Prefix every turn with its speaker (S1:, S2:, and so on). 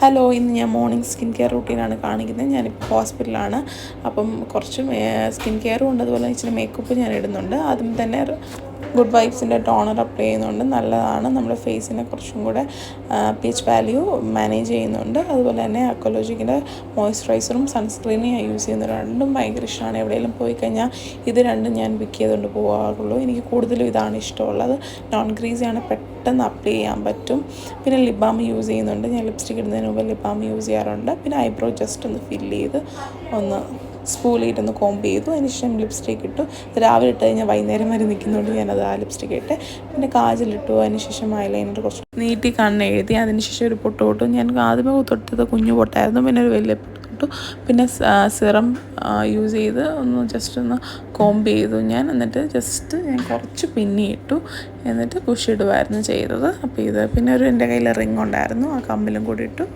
S1: Hello, ഇന്ന് ഞാൻ morning skin care റൂട്ടീനാണ് കാണിക്കുന്നത്. ഞാനിപ്പോൾ ഹോസ്പിറ്റലാണ്. അപ്പം കുറച്ച് സ്കിൻ കെയറും ഉണ്ട്, അതുപോലെ ഇച്ചിരി മേക്കപ്പ് ഞാൻ ഇടുന്നുണ്ട്. ആദ്യം തന്നെ ഗുഡ് വൈബ്സിൻ്റെ ടോണർ അപ്ലൈ ചെയ്യുന്നുണ്ട്. നല്ലതാണ്, നമ്മുടെ ഫേസിനെ കുറച്ചും കൂടെ പീച്ച് വാല്യൂ മാനേജ് ചെയ്യുന്നുണ്ട്. അതുപോലെ തന്നെ അക്കോലോജിക്കിൻ്റെ മോയ്സ്ചറൈസറും സൺസ്ക്രീനും ഞാൻ യൂസ് ചെയ്യുന്നത്. രണ്ടും ഭയങ്കര ഇഷ്ടമാണ്. എവിടെയെങ്കിലും പോയി കഴിഞ്ഞാൽ ഇത് രണ്ടും ഞാൻ പിക്ക് ചെയ്തുകൊണ്ട് പോകാറുള്ളൂ. എനിക്ക് കൂടുതലും ഇതാണ് ഇഷ്ടമുള്ളത്. നോൺ ഗ്രീസിയാണ്, പെട്ടെന്ന് അപ്ലൈ ചെയ്യാൻ പറ്റും. പിന്നെ ലിപ് ബാം യൂസ് ചെയ്യുന്നുണ്ട്. ഞാൻ ലിപ്സ്റ്റിക് ഇടുന്നതിന് മുമ്പ് ലിപ് ബാം യൂസ് ചെയ്യാറുണ്ട്. പിന്നെ ഐബ്രോ ജസ്റ്റ് ഒന്ന് ഫില്ല് ചെയ്ത് ഒന്ന് സ്പൂളിയിട്ടൊന്ന് കോംബ് ചെയ്തു. അതിനുശേഷം ലിപ്സ്റ്റിക് ഇട്ടു. രാവിലെ ഇട്ട് കഴിഞ്ഞാൽ വൈകുന്നേരം വരെ നിൽക്കുന്നതുകൊണ്ട് ഞാനത് ആ ലിപ്സ്റ്റിക് ഇട്ട് പിന്നെ കാജലിട്ടു. അതിനുശേഷം ഐലൈനർ കുറച്ച് നീട്ടി കണ്ണെഴുതി. അതിനുശേഷം ഒരു പൊട്ട് തൊട്ടു. ഞാൻ ആദ്യമേ തൊട്ടത് കുഞ്ഞു പൊട്ടായിരുന്നു, പിന്നെ ഒരു വലിയ പൊട്ട് തൊട്ടു. പിന്നെ സിറം യൂസ് ചെയ്ത് ഒന്ന് ജസ്റ്റ് ഒന്ന് കോംബ് ചെയ്തു ഞാൻ. എന്നിട്ട് ജസ്റ്റ് ഞാൻ കുറച്ച് പിന്നിയിട്ടു. എന്നിട്ട് പുഷ് ഇടുമായിരുന്നു ചെയ്തത്. അപ്പോൾ ഇത് പിന്നെ എൻ്റെ കയ്യിൽ റിങ് ഉണ്ടായിരുന്നു, ആ കമ്പിലും കൂടി ഇട്ടു.